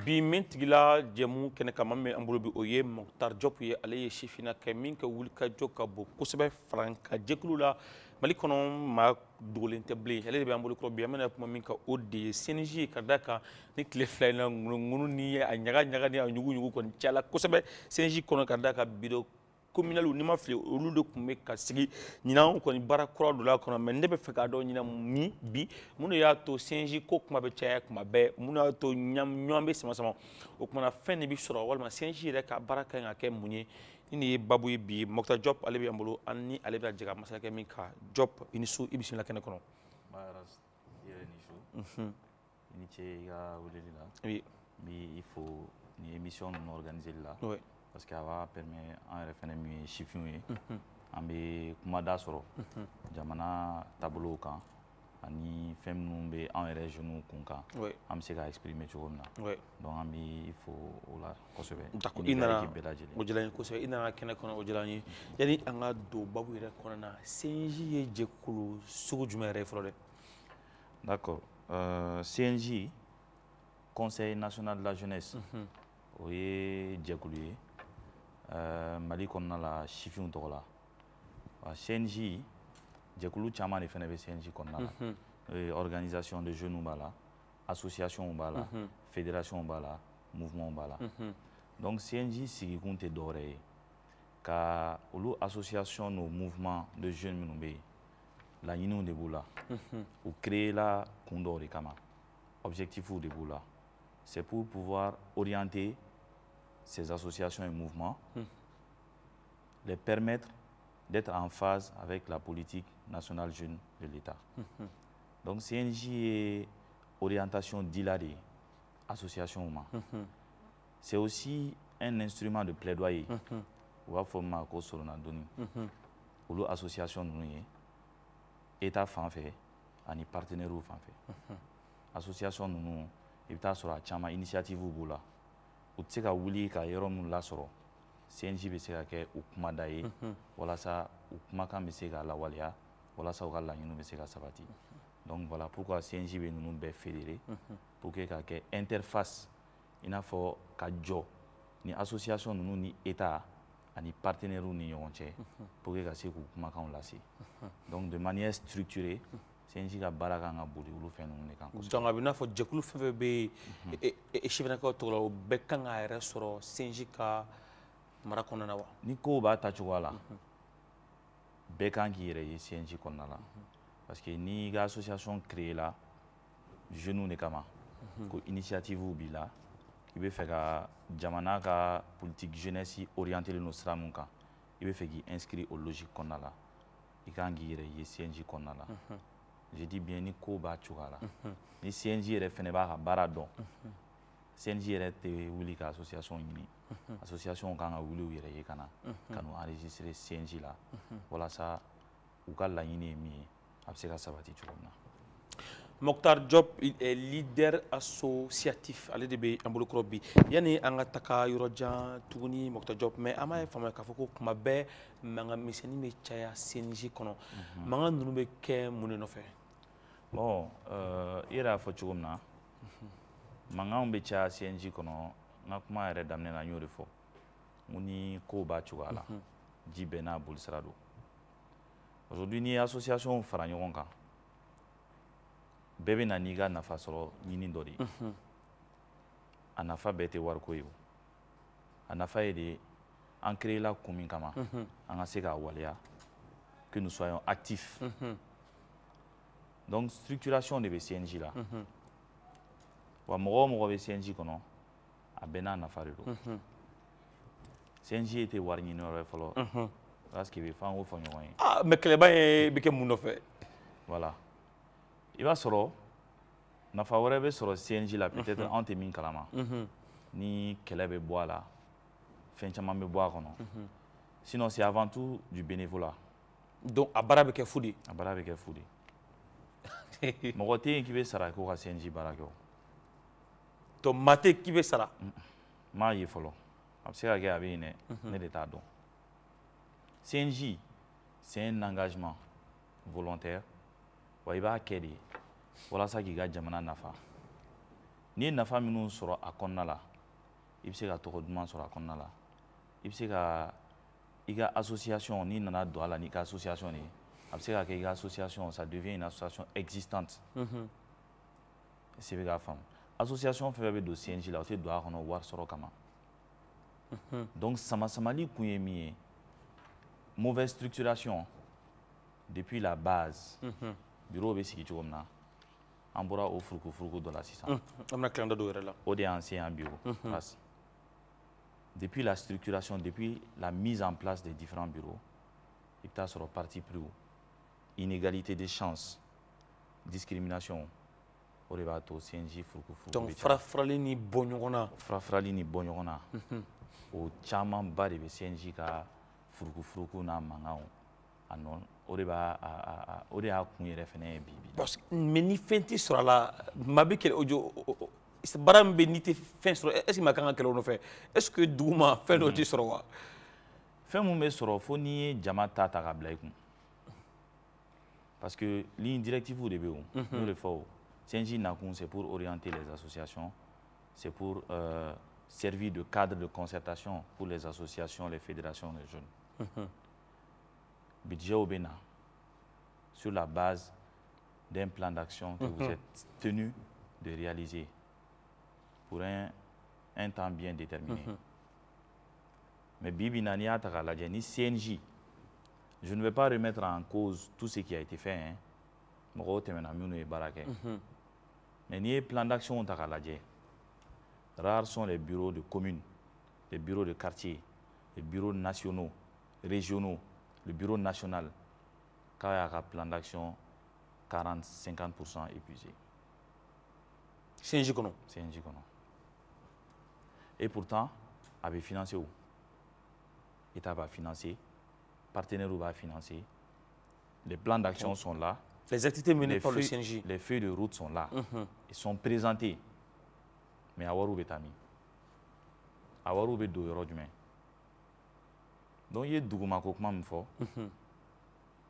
bi min tigila jɛmu kɛnɛ kan maa min an bolo bi o ye Mɔkutari Jɔpu ye ale ye sifinnaka min ka wulikajɔ ka bon kosɛbɛ faranka jɛkulu la Mali kɔnɔ maa dogolen tɛ bilen ale de bɛ an bolo kɔrɔ bi an bɛna kuma min kan o de ye CNJ ye ka da kan ni tile fila in na ŋunu ni a ɲaga ɲaga ni a ɲugu kɔni cayala kosɛbɛ CNJ kɔnɔ ka da kan bureau communal ni ma fili olu de tun bɛ ka sigi ɲinan kɔni baara kura dɔ la kɔnɔ mais ne bɛ fɛ k'a dɔn ɲinan min bi mun de y'a to CNJ ko kuma bɛ caya kuma bɛɛ mun de y'a to ɲɔgɔn bɛ sama sama o kumana fɛn de bɛ sɔrɔ walima CNJ yɛrɛ ka baara ka ɲi ka kɛ mun ye ni nin ye babu ye bi Mɔkutari Jɔpu ale bɛ an bolo an ni ale bɛ jɛ ka masakɛ min ka Jɔpu i ni su i bisimila kɛnɛ kɔnɔ. i ni ce i ka weleli la n b'i fo ni émission ninnu organiseli la parce que a b'a permet an yɛrɛ fɛnɛ min ye sifinw ye an bɛ kumada sɔrɔ jamana taabolow kan ani fɛn minnu bɛ an yɛrɛ jeunes kun kan an bɛ se ka exprimer cogo min na donc an b'i fo o la kosɛbɛ i nana o diyara n ye kosɛbɛ i nana kɛnɛ kɔnɔ o diyara n ye yanni an ka don babu yɛrɛ kɔnɔ na CNJ ye jɛkulu sugu jumɛn yɛrɛ ye fɔlɔ dɛ d'accord CNJ Conseil national de la jeunesse o ye jɛkulu ye Mali kɔnɔna la sifinw tɔgɔ la CNJ jɛkulu caman de fɛnɛ bɛ CNJ kɔnɔna la organisation de jeunes b'a la association b'a la fédération b'a la mouvement b'a la donc CNJ sigikun tɛ dɔwɛrɛ ye ka olu association n'o mouvement de jeunes minnu bɛ yen laɲiniw de b'u la u créera kun dɔw de kama objectifs de b'u la c'est pour pouvoir orienter ces associations et mouvements, les permettre d'être en phase avec la politique nationale jeune de l'État. Donc CNJ est orientation d'Ilari, association humaine. C'est aussi un instrument de plaidoyer. On va former un cours sur la association nous État fanfé, ani partenaires fanfé. Association nous, il y a une initiative ou la. U tɛ se ka wuli ka yɔrɔ min lasɔrɔ CNJ bɛ se ka kɛ u kumada ye walasa u kumakan bɛ se ka lawaleya walasa u ka laɲiniw bɛ se ka sabati donc voilà pourquoi CNJ bɛ ninnu bɛɛ fédéré pour que ka kɛ interface i n'a fɔ ka jɔ ni association ninnu ni État ani partenaires ni ɲɔgɔn cɛ pour que ka se k'u kumakanw lase donc de manière structurée CNJ ka baara kan ka boli olu fɛn ninnu de kan kosɛbɛ. Donc a bɛ n'a fɔ jɛkulu fɛn fɛn bɛ sifinnakaw tɔgɔ la o bɛɛ kan k'a yɛrɛ sɔrɔ CNJ ka mara kɔnɔna na wa? Ni kow b'a tacogoya la bɛɛ kan k'i yɛrɛ ye CNJ kɔnɔna la parce que n'i ka association créé la jeunes de kama ko initiative b'i la i bɛ fɛ ka jamana ka politique jeunesse orienté no sira mun kan i bɛ fɛ k'i inscrire o logique kɔnɔna la i kan k'i yɛrɛ ye CNJ kɔnɔna la. Je dis bien ni ko b'a cogoya la ni CNJ yɛrɛ fɛnɛ b'a ka baara dɔn CNJ yɛrɛ tɛ wuli ka association ɲini association kan ka wuli u yɛrɛ ye ka na ka n'u enregistrer CNJ la walasa u ka laɲini ye min ye a bɛ se ka sabati cogo min na. Mokhtar Diop est leader associatif ale de bɛ an bolo kɔrɔ bi yanni an ka taga yɔrɔ jan tuguni Mokhtar Diop mais an b'a faamuya k'a fɔ ko kuma bɛɛ mankan misɛnnin bɛ caya CNJ kɔnɔ mankan ninnu bɛ kɛ mun de nɔfɛ? Bon i yɛrɛ y'a fɔ cogo min na mankanw bɛ caya CNJ kɔnɔ n ka kuma yɛrɛ daminɛ na n y'o de fɔ n ko ni kow b'a cogoya la ji bɛɛ n'a bolisira don aujourd'hui n'i ye association fara ɲɔgɔn kan bɛɛ bɛ na n'i ka nafa sɔrɔ ɲini dɔ de ye a nafa bɛɛ tɛ wariko ye o a nafa ye de an créé la kun min kama an ka se k'a waleya que nous soyons actifs donc structuration de bɛ CNJ la wa mɔgɔ o mɔgɔ bɛ CNJ kɔnɔ a bɛɛ n'a nafa de don CNJ tɛ wari ɲini yɔrɔ ye fɔlɔ parce que i bɛ fɛn o fɔ ɲɔgɔn ye mais kɛlɛba in bɛ kɛ mun nɔfɛ? Voilà. I b'a sɔrɔ nafa wɛrɛ bɛ sɔrɔ CNJ la peut-être anw tɛ min kalama ni kɛlɛ bɛ bɔ a la fɛn caman bɛ bɔ a kɔnɔ sinon c'est avant tout du bénévolat. Donc a baara bɛ kɛ fu de? A baara bɛ kɛ fu de. Mɔgɔ tɛ yen k'i bɛ sara k'o ka CNJ baara kɛ o. Donc maa tɛ yen k'i bɛ sara? n m'a ye fɔlɔ a bɛ se ka kɛ a bɛ yen dɛ ne de t'a dɔn. CNJ c'est un engagement volontaire wa i b'a kɛ de walasa k'i ka jamana nafa n'i ye nafa minnu sɔrɔ a kɔnɔna la i bɛ se ka tɔgɔ duman sɔrɔ a kɔnɔna la i bɛ se ka i ka association n'i nana don a la n'i ka association de ye a bɛ se ka kɛ i ka association ça devient une association existante se bɛ k'a faamu association fɛn fɛn bɛ don CNJ la o tɛ don a kɔnɔ wari sɔrɔ kama donc sama-samali kun ye min ye mauvaise structuration depuis la base bureau bɛ sigi cogo min na an bɔra o furuku dɔ la sisan an bɛna tilan dɔ yɛrɛ la o de y'an se an bureau parce depuis la structuration depuis la mise en place des différents bureaux i bɛ taa sɔrɔ parti pris inégalité des chances discrimination o de b'a to CNJ furuku donc farafarali ni bɔ ɲɔgɔn na farafarali ni bɔ ɲɔgɔn na o camanba de bɛ CNJ ka furuku n'a mankanw a nɔ o de y'a kun yɛrɛ fɛnɛ ye bi mais ni fɛn tɛ sɔrɔ a la maa bɛ kɛlɛ o jɔ baara min bɛ n'i tɛ fɛn sɔrɔ est ce que maa kan ka kɛlɛ o nɔfɛ est ce que duguma fɛn dɔ tɛ sɔrɔ wa? fɛn mun bɛ sɔrɔ fo n'i ye jama ta ka bila i kun parce que ligne directive de bɛ yen o n'o de fɔ o CNJ nakun c'est pour orienter les associations c'est pour servir de cadre de concertation pour les associations les fédérations des jeunes. Budget au Bénin sur la base d'un plan d'action que vous êtes tenu de réaliser pour un temps bien déterminé. Mais Bibi Nania Takalajani, CNJ, je ne vais pas remettre en cause tout ce qui a été fait. Mais ni plan d'action Takalajé, rares sont les bureaux de communes, les bureaux de quartier, les bureaux nationaux, régionaux, le bureau national, quand il y a un plan d'action 40-50% épuisé. CNJ Kono. CNJ Kono. Et pourtant, il avait financé où? L'État va financer, partenaires va financer, les plans d'action sont là. Les activités menées par le CNJ. Les feuilles de route sont là. Ils sont présentés. Mais Awarou Betami. Awarou Bedo Rodjume. Donc, il y a des gens qui font.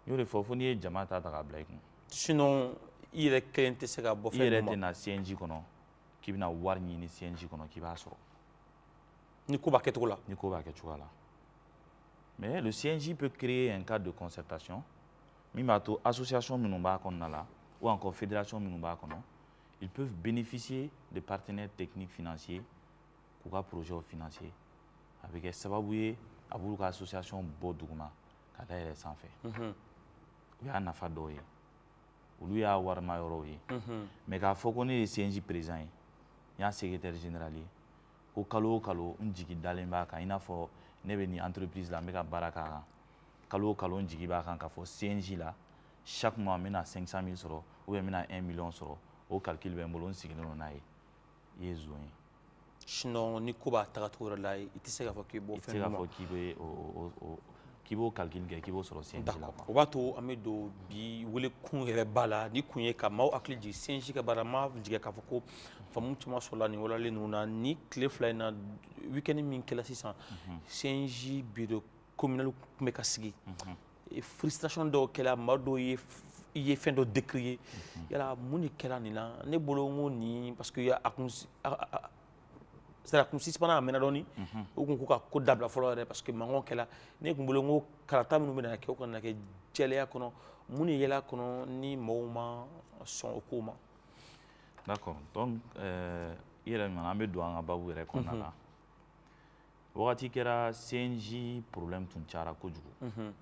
Il y a des gens qui font. Sinon, il y a des gens qui font. Il y a des CNJ qui vont voir ni CNJ qui va sortir. Ni ko ba keto la. Ni ko ba keto la. Mais le CNJ peut créer un cadre de concertation. Mimato association minomba konna la. ou encore fédération minnuba kono, ils peuvent bénéficier de partenaires techniques financiers pour un projet financier avec sababu abulu ka association boduguma ka da yɛrɛ sanfɛ o y'a nafa dɔw ye olu y'a warima yɔrɔw ye mais k'a fɔ ko ne ye CNJ président ye n y'a secrétaire général ye ko kalo o kalo n jigi dalen b'a kan i n'a fɔ ne bɛ nin entreprise la n bɛ ka baara k'a kan kalo o kalo n jigi b'a kan k'a fɔ CNJ la chaque mois n bɛna 500 000 sɔrɔ ou bien n bɛna 1 million sɔrɔ o calcul bɛ n bolo n sigilen don n'a ye i ye zon ye. Sinon ni ko b'a taga cogo wɛrɛ la i tɛ se k'a fɔ k'i b'o fɛn ninnu ma i tɛ se k'a fɔ k'i b'o calcul kɛ k'i b'o sɔrɔ CNJ la. O b'a to an bɛ don bi wele kun yɛrɛ b'a la ni kun ye ka maaw hakili jigin CNJ ka baara ma jigin k'a fɔ ko faamu caman sɔrɔla nin walalen ninnu na ni tile fila in na weekend min kɛla sisan CNJ bureau communal tun bɛ ka sigi frustration dɔw kɛla maa dɔw ye i ye fɛn dɔ décrier yala mun de kɛla nin na ne bolo n ko nin parce que a kun suspendra a mɛnna dɔɔni o kun ko ka ko dabila fɔlɔ yɛrɛ parce que mankanw kɛla ne kun bolo n ko karata minnu bɛna kɛ o kana kɛ jɛlɛya kɔnɔ mun de yɛlɛ kɔnɔ ni mɔgɔw ma sɔn o ko ma. D'accord, donc i yɛrɛ ɲuman an bɛ don an ka babu yɛrɛ kɔnɔna la wagati kɛra CNJ problème tun cayara kojugu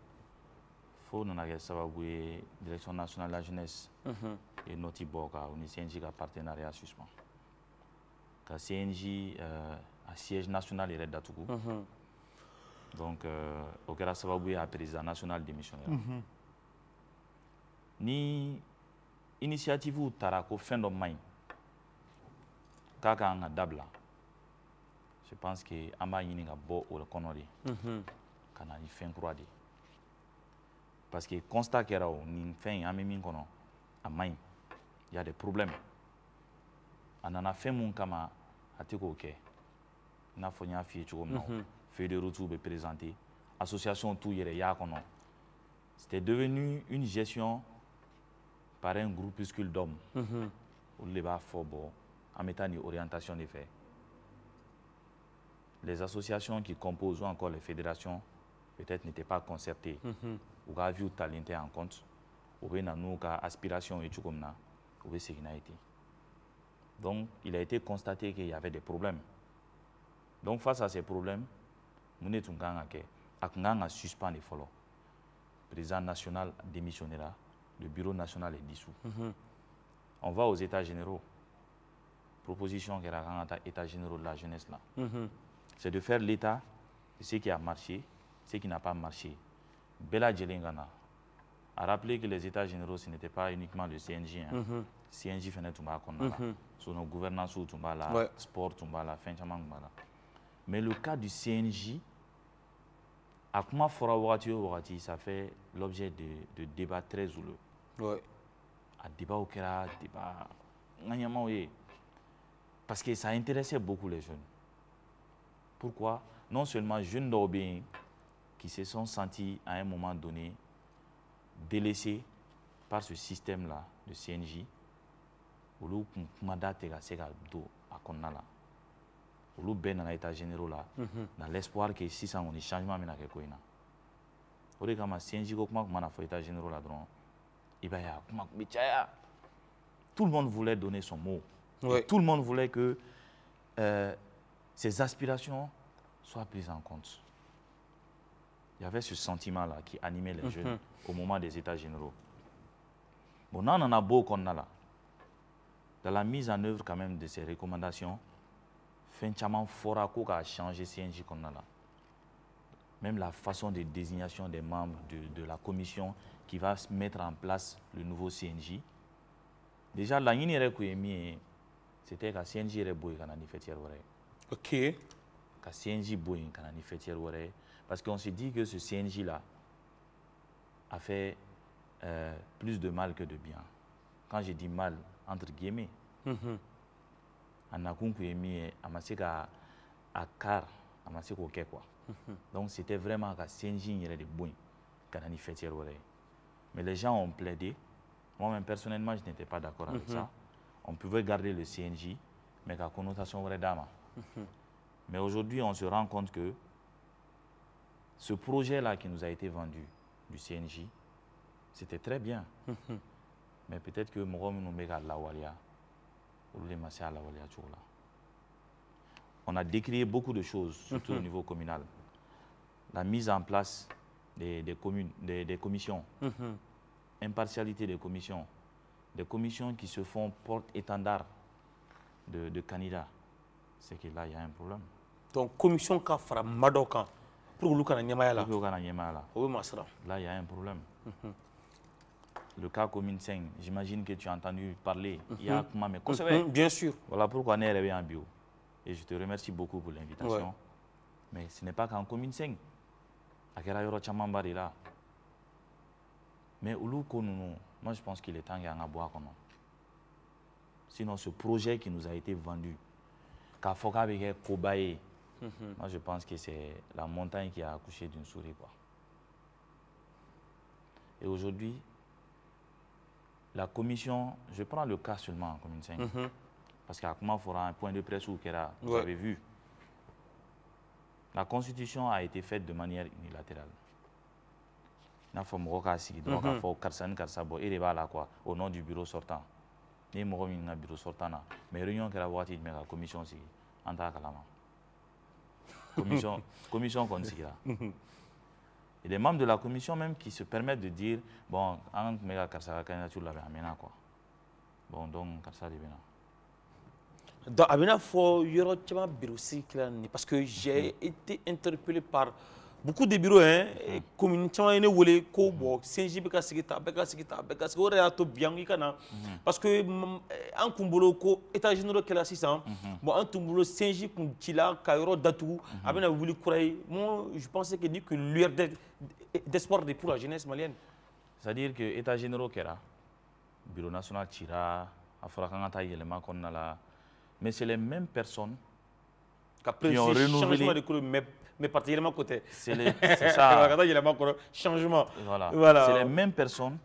fo nana kɛ sababu ye direction nationale de la jeunesse ye noti bɔ ka o ni CNJ ka partenariat suspend ka CNJ a siège national yɛrɛ datugu donc o kɛra sababu ye a président national démissionnera ni initiative taara ko fɛn dɔ man ɲi k'a kan ka dabila je pense que an b'a ɲini ka bɔ o kɔnɔ de ka na ni fɛn kura de ye parce que constat kɛra o nin fɛn in an bɛ min kɔnɔ a man ɲi il y a des problèmes a nana fɛn mun kama a tɛ k'o kɛ i n'a fɔ n y'a f'i ye cogo min na fédéraux t'u bɛ présenter association t'u yɛrɛ y'a kɔnɔ c'était devenu une gestion par un groupuscule d'hommes olu de b'a fɔ bɔ an bɛ taa nin orientation de fɛ les associations qui composent ou encore les fédérations peut-être n'étaient pas concertées ou ka avis talen tɛ en compte u bɛ na n'u ka aspiration ye cogo min na u bɛ segin n'a ye ten. Donc, il a été constaté qu'il y avait des problèmes. Donc, face à ces problèmes, nous avons suspendu le président national démissionnera, le bureau national est dissous. On va aux états généraux. Proposition qui est état généraux de la jeunesse là. C'est de faire l'état de ce qui a marché, ce qui n'a pas marché. Bella Djelengana a rappelé que les états généraux, ce n'était pas uniquement le CNJ. CNJ fɛnɛ tun b'a kɔnɔna la sinon gouvernance tun b'a la sport tun b'a la fɛn caman tun b'a la mais le cas du CNJ a kuma fɔra wagati o wagati ça fait l'objet de débats très houleux a débatw kɛra débat n ka ɲɛmaw ye parce que ça intéressait beaucoup les jeunes pourquoi non seulement jeunes dɔw bɛ yen qui se sont sentis à un moment donné délaissés par ce système là de CNJ olu kun kuma da tɛ ka se ka don a kɔnɔna la olu bɛɛ nana état généraux la dans l'espoir que sisan kɔni changement bɛna kɛ ko in na o de kama CNJ ko kuma tun mana fɔ état généraux la dɔrɔn i b'a ye a kuma tun bɛ caya tout le monde voulait donner son mot tout le monde voulait que ses aspirations soient prises en compte. Il y avait ce sentiment là qui animait les jeunes au moment des états généraux. Bon, on en a beaucoup là. Dans la mise en œuvre quand même de ces recommandations, Fenchaman fera qu'on a changé CNJ qu'on a là. Même la façon de désignation des membres de la commission qui va mettre en place le nouveau CNJ. Déjà, la ligne c'était que CNJ est beau et ni fêtière. Ok. Que CNJ beau et ni fêtière. Parce qu'on s'est dit que ce CNJ là a fait plus de mal que de bien. Quand je dis mal, entre guillemets, on a compris à car, quoi. Donc c'était vraiment que CNJ était de bon, mais les gens ont plaidé. Moi-même personnellement, je n'étais pas d'accord avec ça. On pouvait garder le CNJ, mais la connotation vraie d'âme. Mais aujourd'hui, on se rend compte que ce projet-là qui nous a été vendu du CNJ, c'était très bien. Mais Mais peut-être que mɔgɔ minnu bɛ ka lawaleya olu de ma se a lawaleya cogo la. On a décrié beaucoup de choses, surtout au niveau communal. La mise en place des commissions, impartialité des commissions qui se font porte-étendard de candidats. C'est que là, il y a un problème. Donc, commission qui fera Madokan pour le Kananyamaya. Là, il y a un problème. Le cas commune 5, j'imagine que tu as entendu parler. Il y a mais bien sûr. Voilà pourquoi on est arrivé en bio. Et je te remercie beaucoup pour l'invitation. Ouais. Mais ce n'est pas qu'en commune 5. Là. Mais moi je pense qu'il est temps qu'il y ait un bois. Sinon, ce projet qui nous a été vendu, moi je pense que c'est la montagne qui a accouché d'une souris, quoi. Et aujourd'hui, la commission, je prends le cas seulement en commune 5, parce qu'à comment fera un point de presse où vous avez vu, la constitution a été faite de manière unilatérale. Au nom du bureau sortant. Bureau sortant, mais réunion qui a la commission en tant que commission qu'on dit là. Et les membres de la commission même qui se permettent de dire bon, en méga karsa candidature là amena quoi. Bon donc karsa de bena. Donc amena faut yoro tchama bureau parce que j'ai été interpellé par beaucoup de bureaux commune tchama ene wole ko bo senji beka sigita ore ato bien ikana parce que en kumbolo ko état général kela 600 bon en tumbulo senji kun tila kayoro datu abena wuli kurai moi je pensais que ni que lueur d'espoir pour la jeunesse malienne. C'est-à-dire que état général kera bureau national tira afra kangata yelema konnala mais c'est les mêmes personnes qui ont renouvelé mais particulièrement côté. C'est ça. Changement. Voilà. C'est les mêmes personnes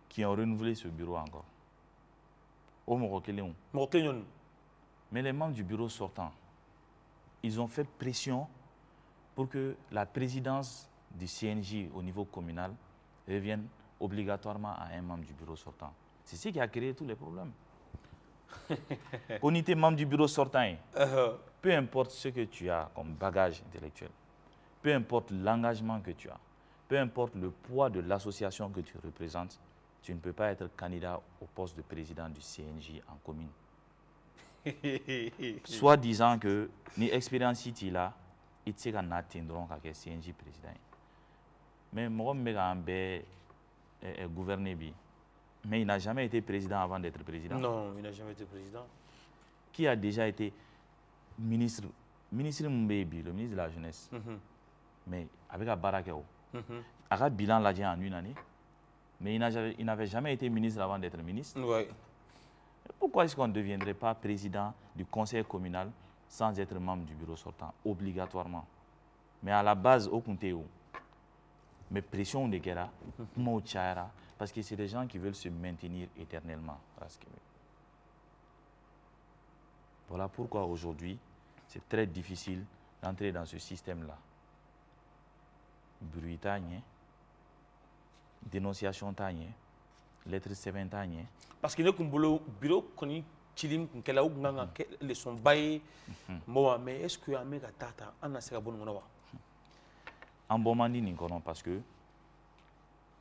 qui ont renouvelé ce bureau encore. Mais les membres du bureau sortant, ils ont fait pression pour que la présidence du CNJ au niveau communal revienne obligatoirement à un membre du bureau sortant. C'est ce qui a créé tous les problèmes. Quand tu es membre du bureau sortant, peu importe ce que tu as comme bagage intellectuel, peu importe l'engagement que tu as, peu importe le poids de l'association que tu représentes, tu ne peux pas être candidat au poste de président du CNJ en commune. Soit disant que ni expérience ici là, il sait qu'on atteindront qu'à CNJ président. Mais moi, je suis gouverné. Mais il n'a jamais été président avant d'être président. Non, il n'a jamais été président. Qui a déjà été ministre Mbébi, le ministre de la Jeunesse. Mais avec la Barakeo. Avec un bilan là en une année. Mais il n'avait jamais été ministre avant d'être ministre. Ouais. Pourquoi est-ce qu'on ne deviendrait pas président du conseil communal sans être membre du bureau sortant, obligatoirement? Mais à la base, au Kuntéo, mais pression de guerre, parce que c'est des gens qui veulent se maintenir éternellement. Voilà pourquoi aujourd'hui, c'est très difficile d'entrer dans ce système-là. Bruit, dénonciation, lettre 7, parce que le bureau connaît Chilim, qu'elle a eu les son bail, mais est-ce que Amega Tata en a fait bon monowa? En bon mandi parce que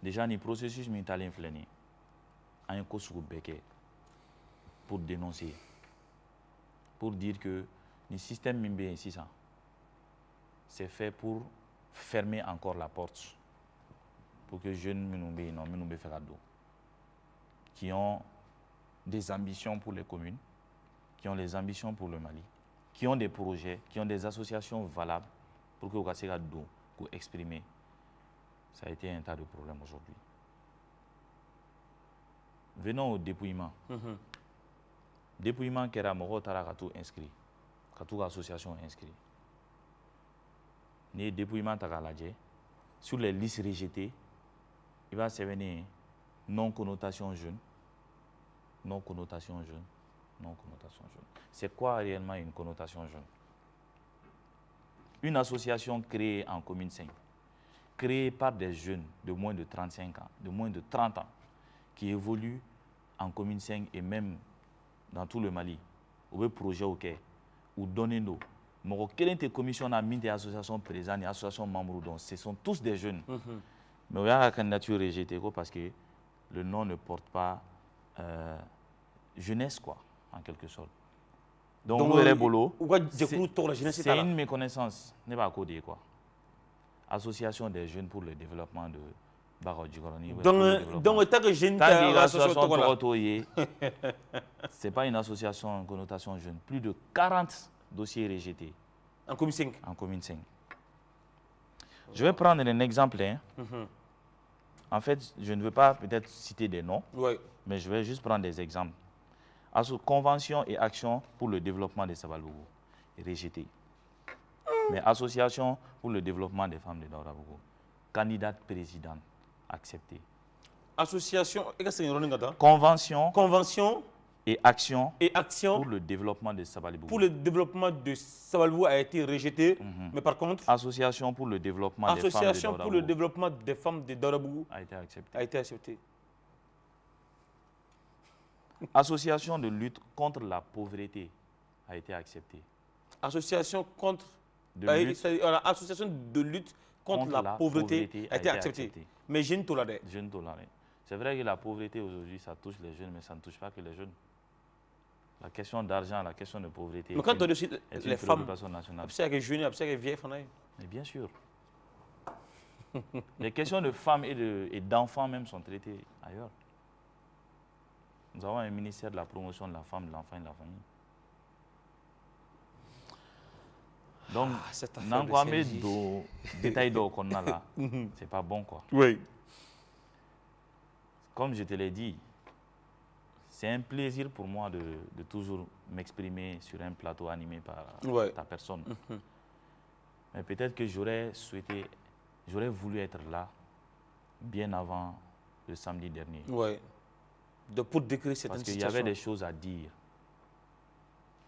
déjà le processus mental infléni a un cours pour dénoncer, pour dire que le système Mimbe ici c'est fait pour fermer encore la porte pour que les jeunes Minoumbe Ferrado qui ont des ambitions pour les communes, qui ont des ambitions pour le Mali, qui ont des projets, qui ont des associations valables pour que vous pour exprimer. Ça a été un tas de problèmes aujourd'hui. Venons au dépouillement. Dépouillement qui est Moro Tarakatou inscrit, Katou association inscrit. Le dépouillement Tagaladje, sur les listes rejetées, il va se venir non-connotation jeune. Non-connotation jeune. Non-connotation jeune. C'est quoi réellement une connotation jeune? Une association créée en commune 5, créée par des jeunes de moins de 35 ans, de moins de 30 ans, qui évoluent en commune 5 et même dans tout le Mali, ou des projets au Quai, ou donner nos. Quelle commission a mis des associations présentes, des associations membres, donc ce sont tous des jeunes. Mais il y a la candidature rejetée parce que le nom ne porte pas jeunesse, quoi, en quelque sorte. Donc c'est une méconnaissance, n'est pas codé, quoi. Association des jeunes pour le développement de Baro Djigoroni. Donc, tant que jeune, c'est pas une association en connotation jeune. Plus de 40 dossiers rejetés. En commune 5. En commune 5. Je vais prendre un exemple. Hein. En fait, je ne veux pas peut-être citer des noms, mais je vais juste prendre des exemples. Convention et action pour le développement des Sabalougou, rejeté. Mais association pour le développement des femmes de Daurabougou, candidate présidente, acceptée. Association, convention et action pour le développement de Sabalougou. Pour le développement de Sabalougou a été rejeté, mais par contre... Association pour le développement des femmes de Daurabougou. Association pour le développement des femmes de Daurabougou a été acceptée. A été acceptée. Association de lutte contre la pauvreté a été acceptée. Association contre association de lutte contre la pauvreté a été acceptée. Mais jeune toléré. C'est vrai que la pauvreté aujourd'hui, ça touche les jeunes, mais ça ne touche pas que les jeunes. La question d'argent, la question de pauvreté. Mais quand on dit les femmes, c'est que jeunes, c'est que vieilles. Mais bien sûr. Les questions de femmes et d'enfants même sont traitées ailleurs. Nous avons un ministère de la promotion de la femme, de l'enfant et de la famille. Donc, détail qu'on a là, c'est pas bon, quoi. Oui. Comme je te l'ai dit, c'est un plaisir pour moi de toujours m'exprimer sur un plateau animé par ta personne. Mais peut-être que j'aurais voulu être là bien avant le samedi dernier. Oui. Pour décrire cette situation. Parce qu'il y avait des choses à dire.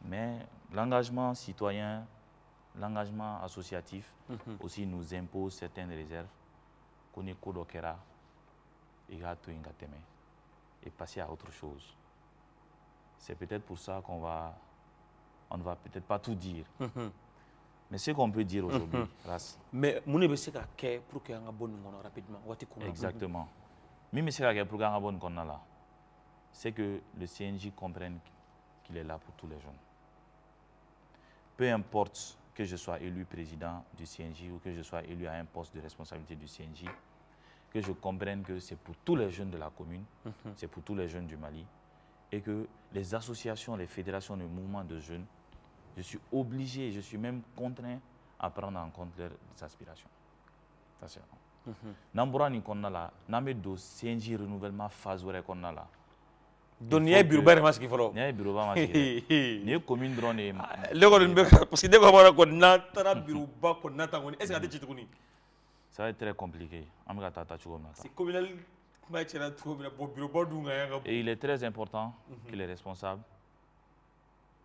Mais l'engagement citoyen, l'engagement associatif aussi nous impose certaines réserves. Qu'on est Kodokera et passer à autre chose. C'est peut-être pour ça qu'on ne va peut-être pas tout dire. Mais ce qu'on peut dire aujourd'hui, mais mon est pour que un bon rapidement. Exactement. Mais c'est pour que bon là, c'est que le CNJ comprenne qu'il est là pour tous les jeunes. Peu importe que je sois élu président du CNJ ou que je sois élu à un poste de responsabilité du CNJ, que je comprenne que c'est pour tous les jeunes de la commune, c'est pour tous les jeunes du Mali, et que les associations, les fédérations, les mouvements de jeunes, je suis obligé, je suis même contraint à prendre en compte leurs aspirations. Ça c'est bon. Nambura ni konna la, namé do CNJ renouvellement phase wéré konna la. Donc il y a bureau bar masque folo. Il y a bureau bar masque. Il y a commune drone. Parce que dès qu'on va qu'on a tara bureau bar qu'on a tangoni. Est-ce que tu te connais? Ça va être très compliqué. C'est communal. Et il est très important que les responsables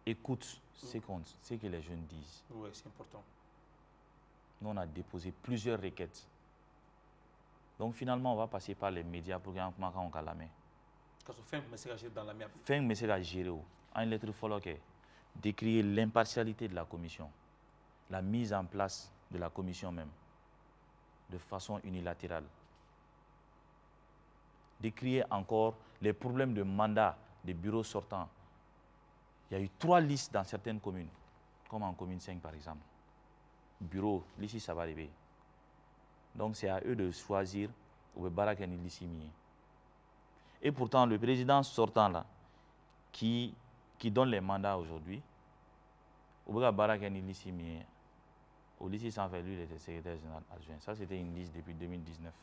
écoutent ce que les jeunes disent. Oui, c'est important. Nous, on a déposé plusieurs requêtes. Donc finalement, on va passer par les médias pour qu'on ait la main. Fin message à gérer. En lettre folloquée, décrire l'impartialité de la commission, la mise en place de la commission même, de façon unilatérale. Décrire encore les problèmes de mandat des bureaux sortants. Il y a eu 3 listes dans certaines communes, comme en commune 5 par exemple. Bureau, l'ici ça va arriver. Donc c'est à eux de choisir où est Barakani Lissimi. Et pourtant, le président sortant là, qui donne les mandats aujourd'hui, où est Barakani Lissimi, au lycée sans faire lui, il était secrétaire général adjoint. Ça, c'était une liste depuis 2019.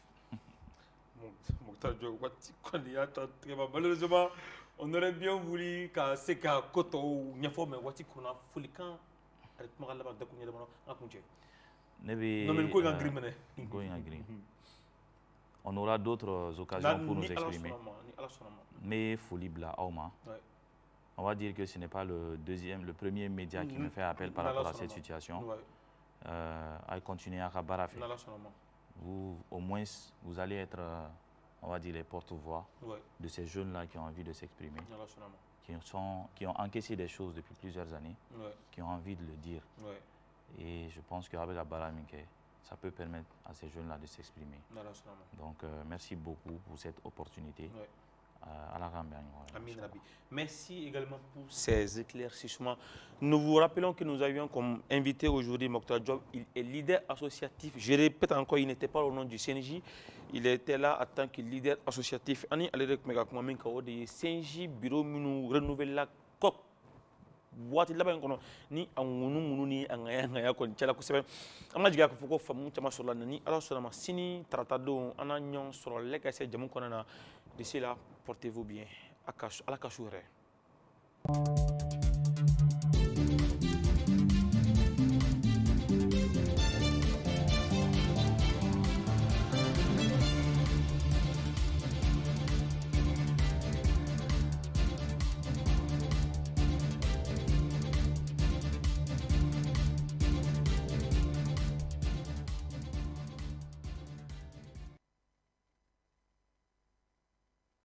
Malheureusement, on aurait bien voulu que c'est qu'à Koto ou Niafo, mais Wati Kona, Folikan, avec Maralaba de Kounia de Mono, en Kunche. On aura d'autres occasions pour nous exprimer. Mais Folie Bla Auma, on va dire que ce n'est pas le premier média qui me fait appel par rapport à cette situation. À continuer à Kabarafe. Vous, au moins, vous allez être on va dire, les porte-voix de ces jeunes-là qui ont envie de s'exprimer, qui ont encaissé des choses depuis plusieurs années, qui ont envie de le dire. Et je pense qu'avec la Baraminke, ça peut permettre à ces jeunes-là de s'exprimer. Donc, merci beaucoup pour cette opportunité. À la Merci également pour ces éclaircissements. Nous vous rappelons que nous avions comme invité aujourd'hui Mokhtar Diop. Il est leader associatif. Je répète encore, il n'était pas au nom du CNJ. Il était là en tant que leader associatif. Ani Alerek Megakumamin Kaode, CNJ, bureau nous renouvelle la COP. Waati laban kono ni angunu ni angaya ko chala ko sebe amma jiga ko foko famu chama sur la ni ala sona sini tratado ananyon sur le ka se jamu kono na d'ici là portez-vous bien à la cachoure.